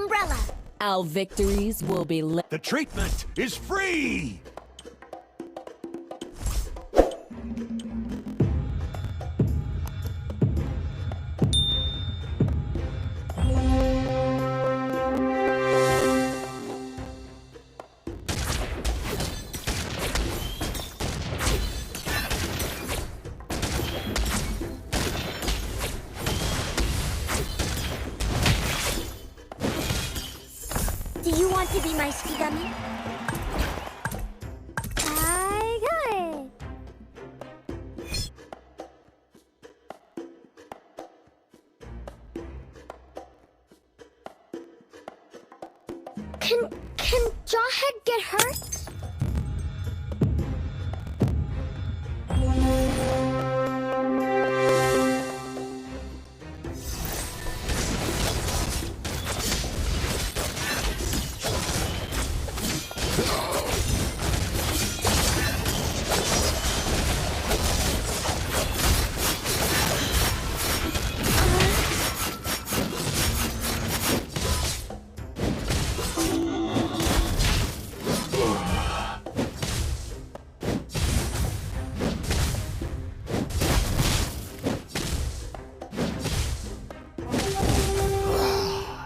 Umbrella. Our victories will be The treatment is free! Do you want to be my Skigami? I got it. Can Jawhead get hurt?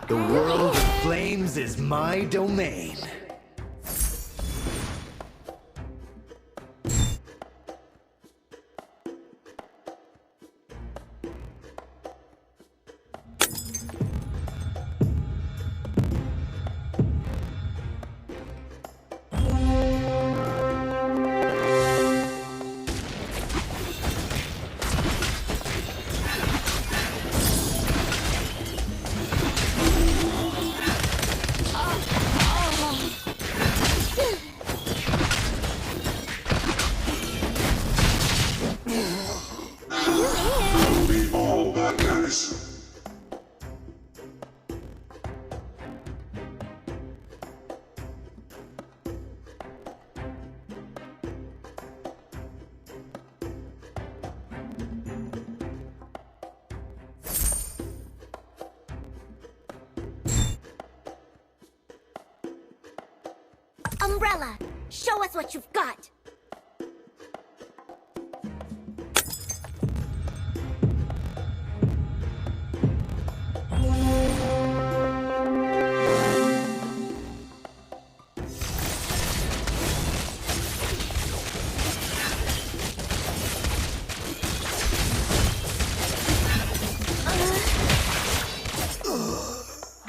The world of flames is my domain. Umbrella, show us what you've got.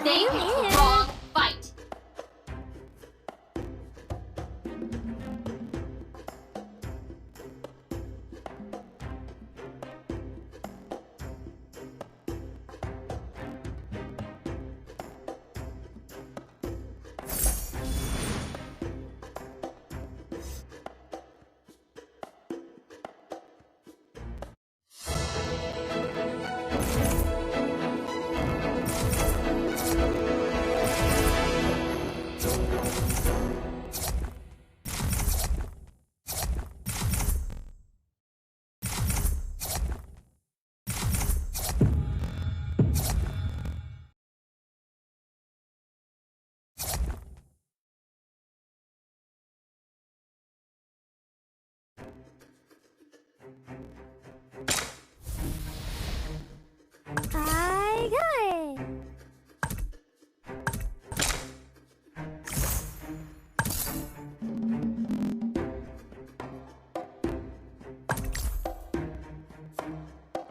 They picked the wrong fight. I got it.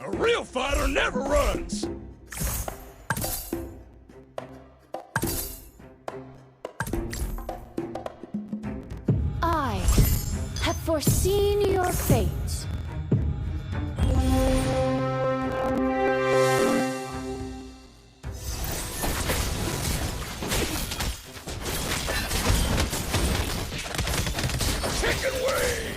A real fighter never runs! I have foreseen your fate. Chicken wing!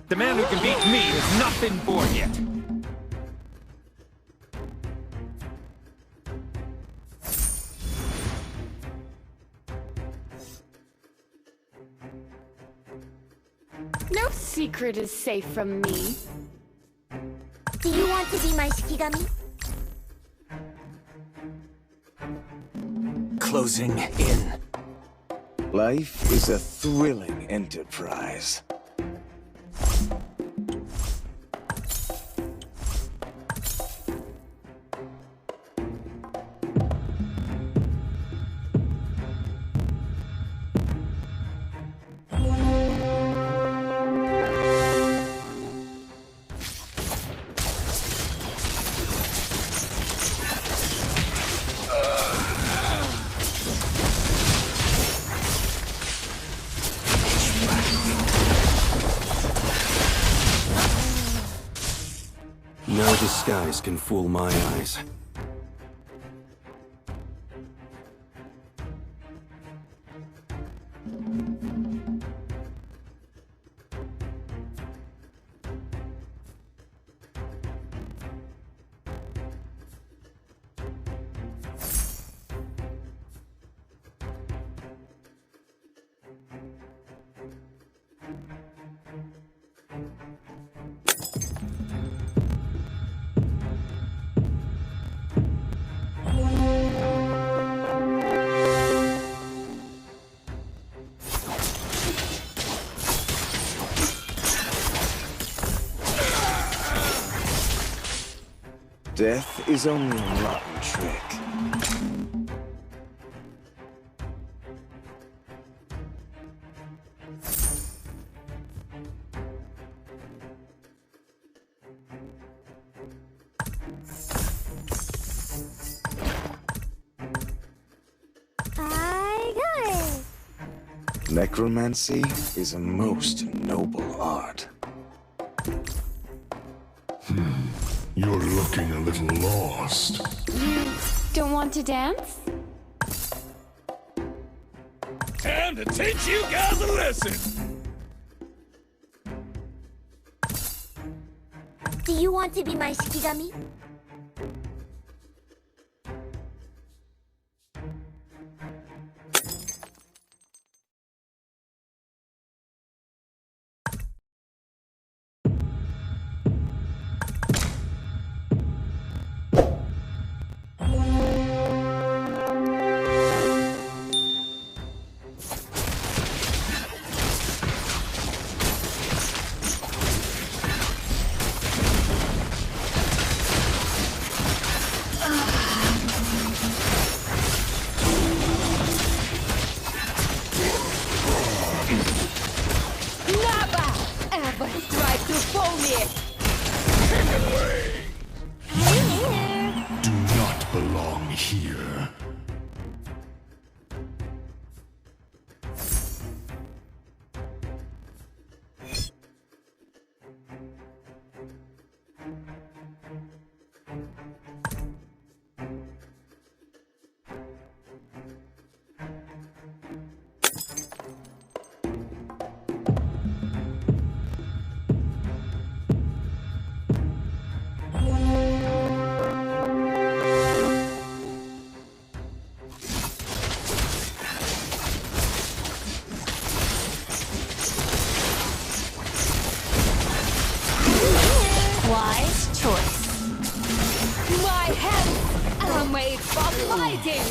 The man who can beat me is not been born yet. No secret is safe from me. Do you want to be my Shikigami? Closing in. Life is a thrilling enterprise. No disguise can fool my eyes. Death is only a rotten trick. I got it. Necromancy is a most noble art. You're looking a little lost. Don't want to dance? Time to teach you guys a lesson. Do you want to be my Shikigami? Never ever try to fool me! Do not belong here. Wise choice. My hands are made for fighting!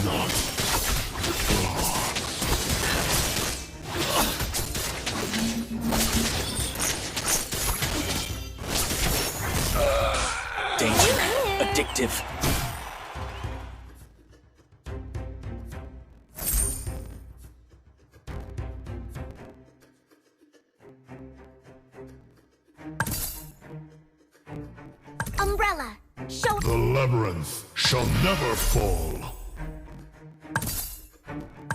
Not Danger. Addictive. Umbrella, show. the labyrinth shall never fall.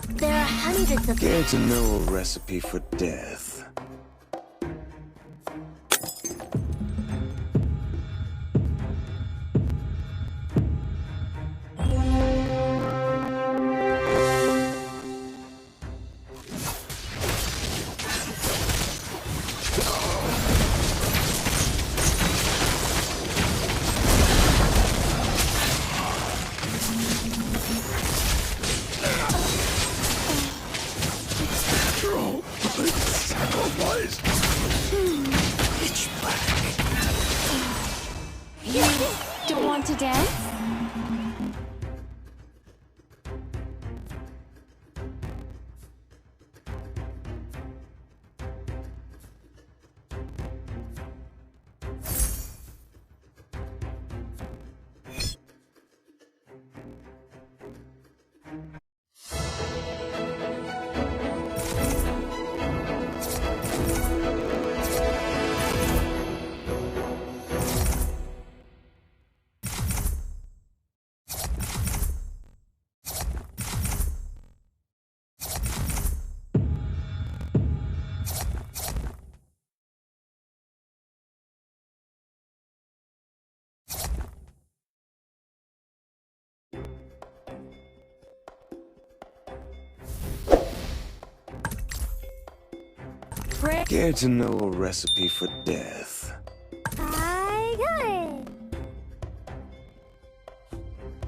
There are hundreds of. Care to know a recipe for death? butterflies. Pitch black. You don't want to dance? Care to know a recipe for death? I got it.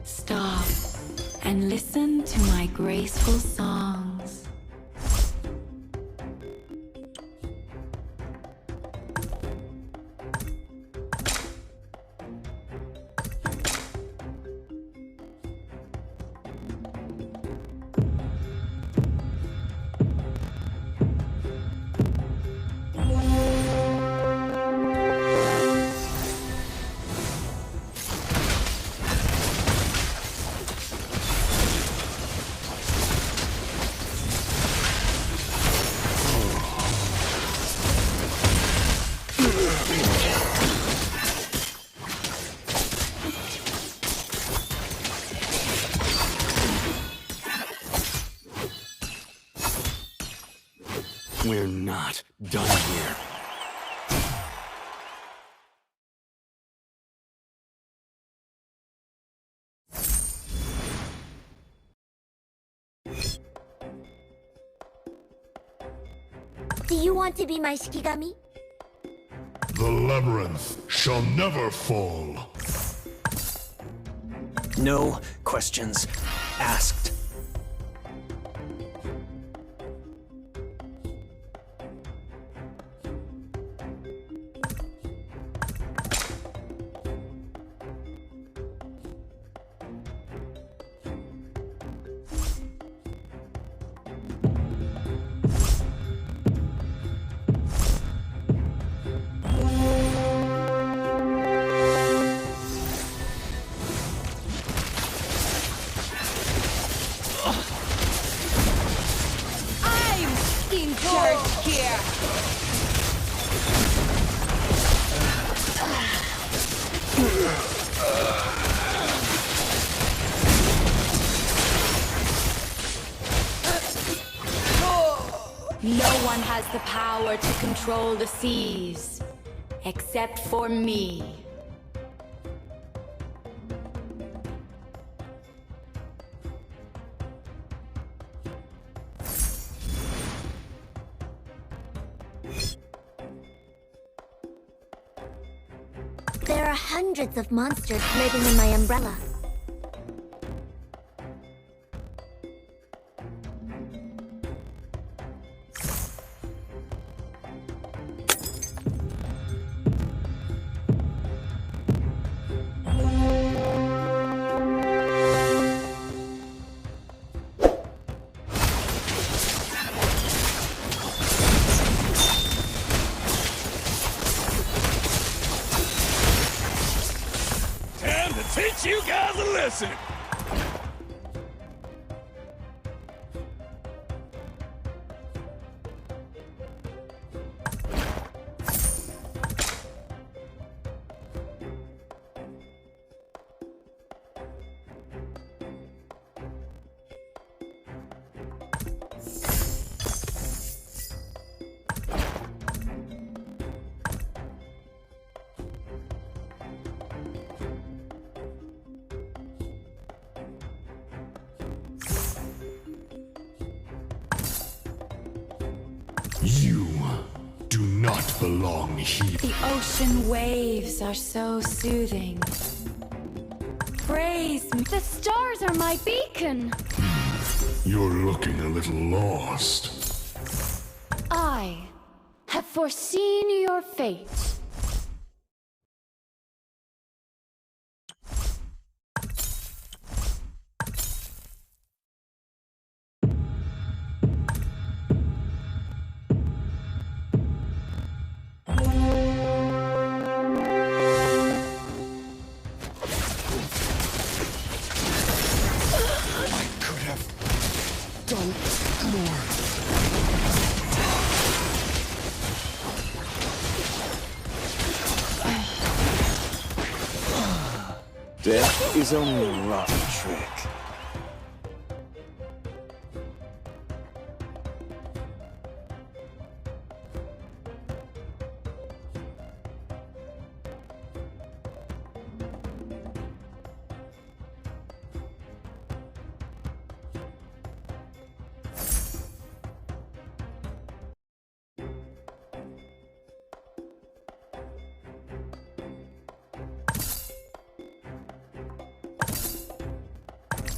Stop and listen to my graceful songs. We're not done here. Do you want to be my Shikigami? The labyrinth shall never fall. No questions asked. In charge here. No one has the power to control the seas, except for me. There are hundreds of monsters living in my umbrella. Time to teach you guys a lesson! You do not belong here. The ocean waves are so soothing. Praise me. The stars are my beacon. You're looking a little lost. I foreseen your fate. Death is only a rotten trick.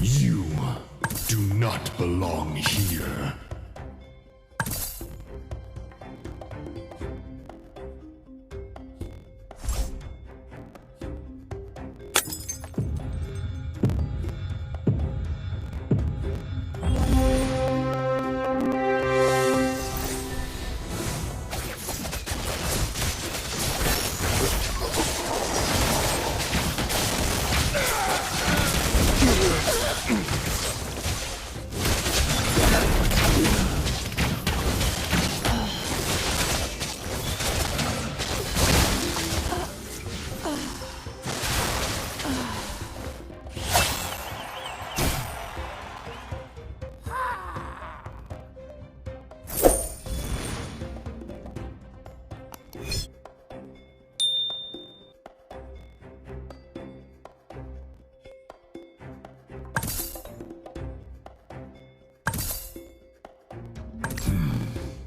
You do not belong here.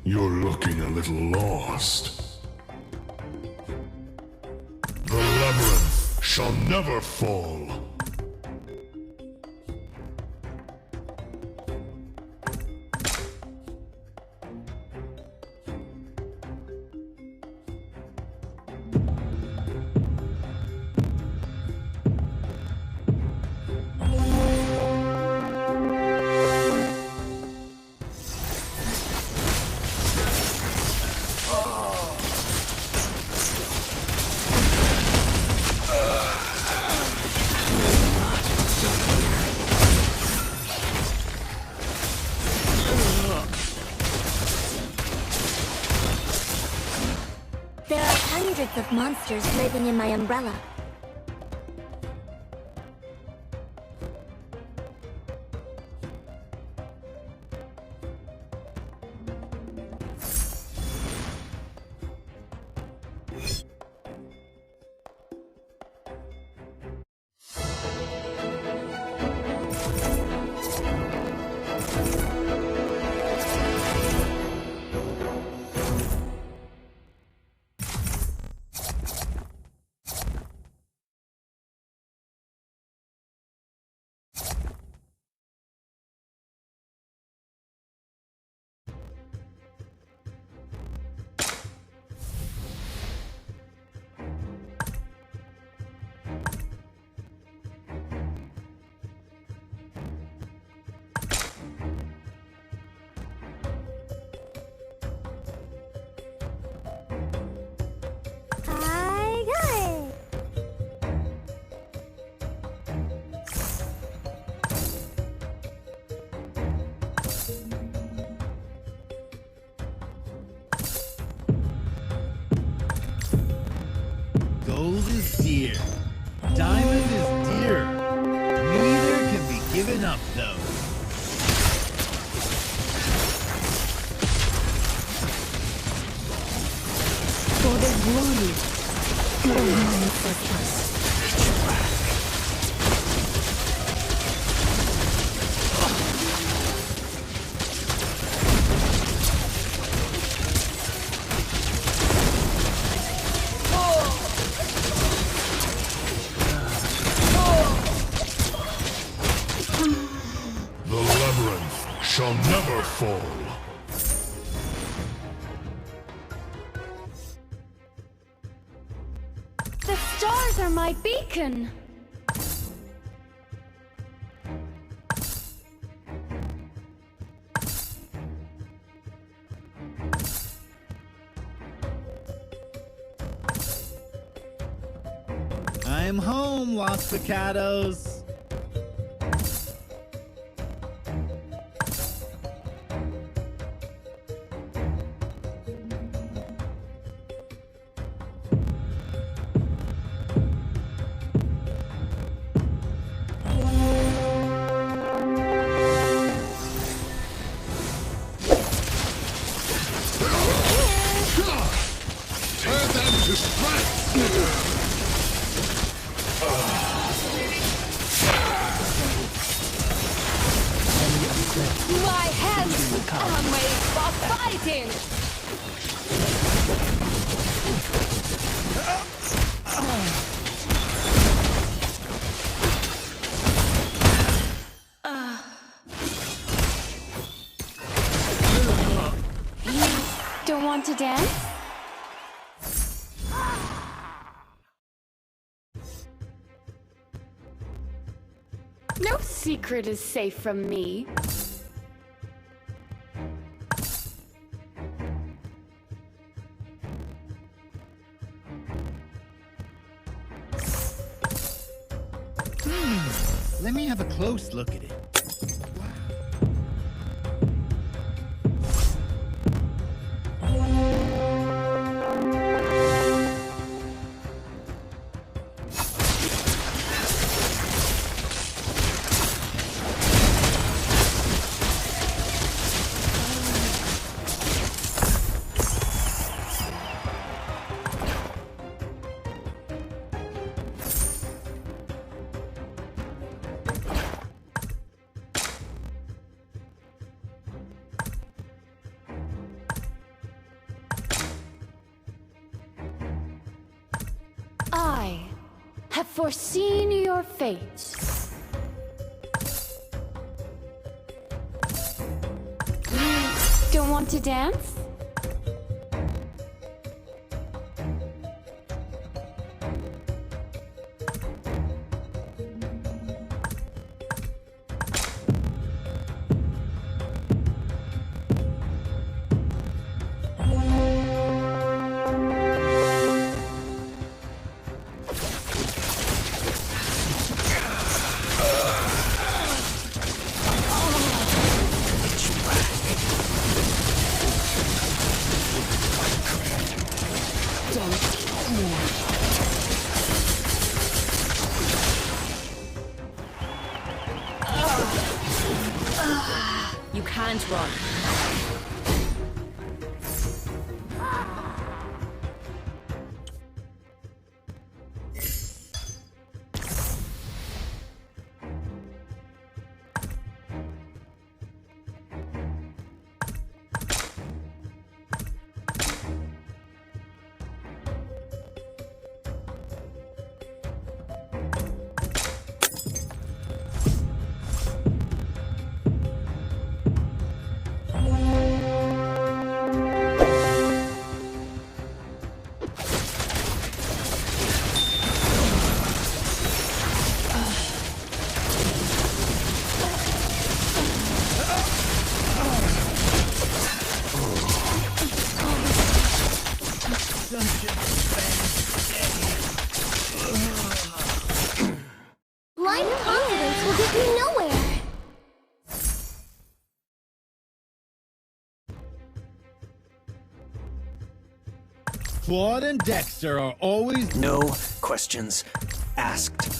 You're looking a little lost. The labyrinth shall never fall. There are hundreds of monsters living in my umbrella. Gold is dear. Diamond is dear. Neither can be given up, though. For the glory of my purpose. The labyrinth shall never fall. my beacon! I'm home, Los Picados. Tear them to shreds! My hands are made for fighting! Don't want to dance? No secret is safe from me. Let me have a close look at it. I have foreseen your fate. Don't want to dance? You can't run. Blind confidence will get you nowhere. Claude and Dexter are always... No questions asked.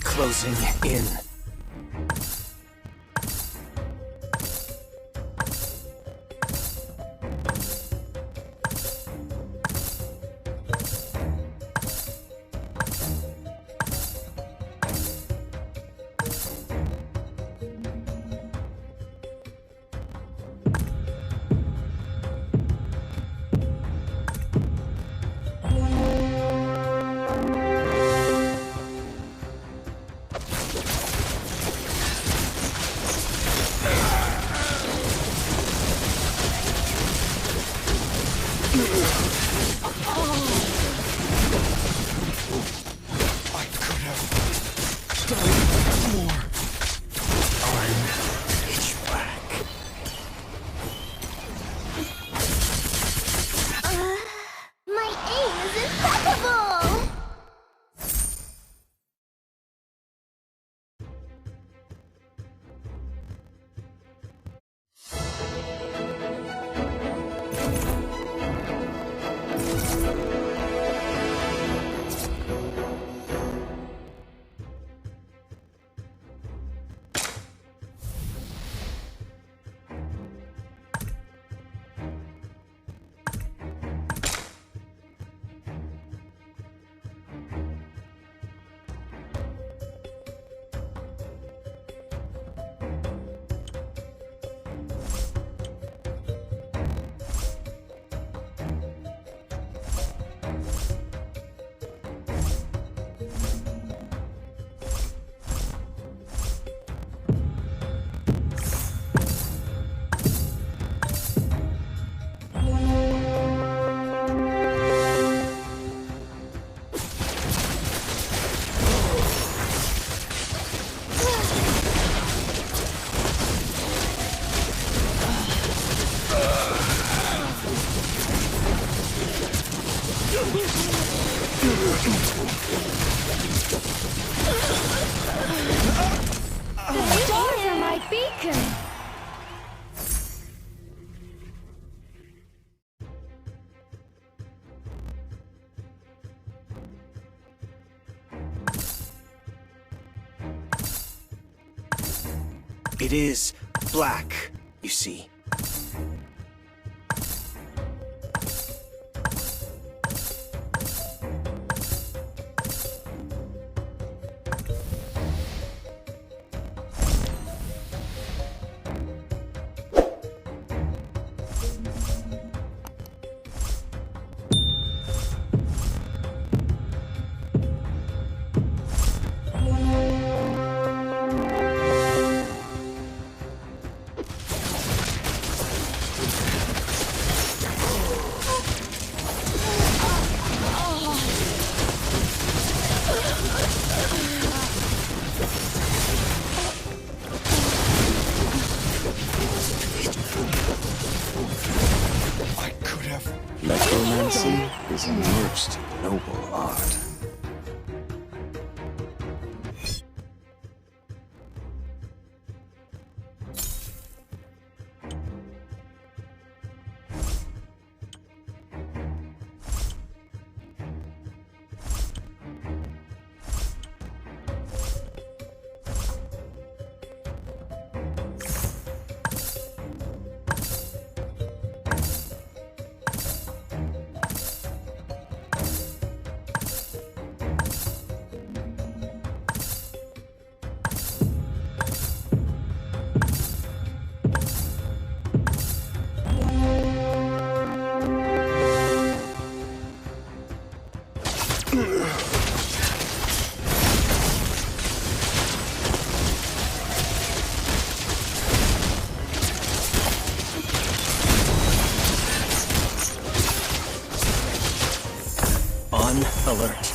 Closing in. The stars are my beacon. It is black, you see. Necromancy is a most noble art. On alert.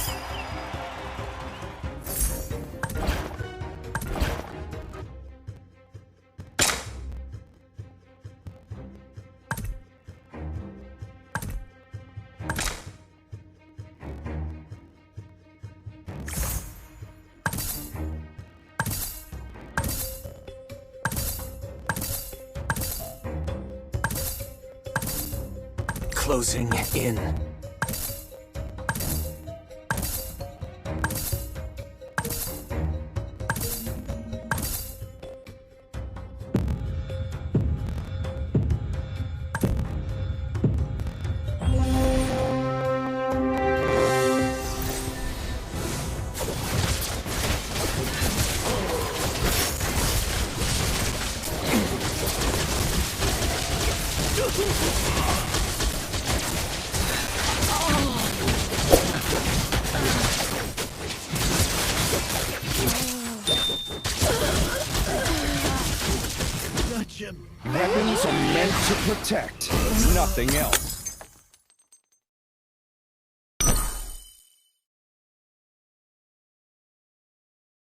Closing in. Gotcha. Weapons are meant to protect, nothing else.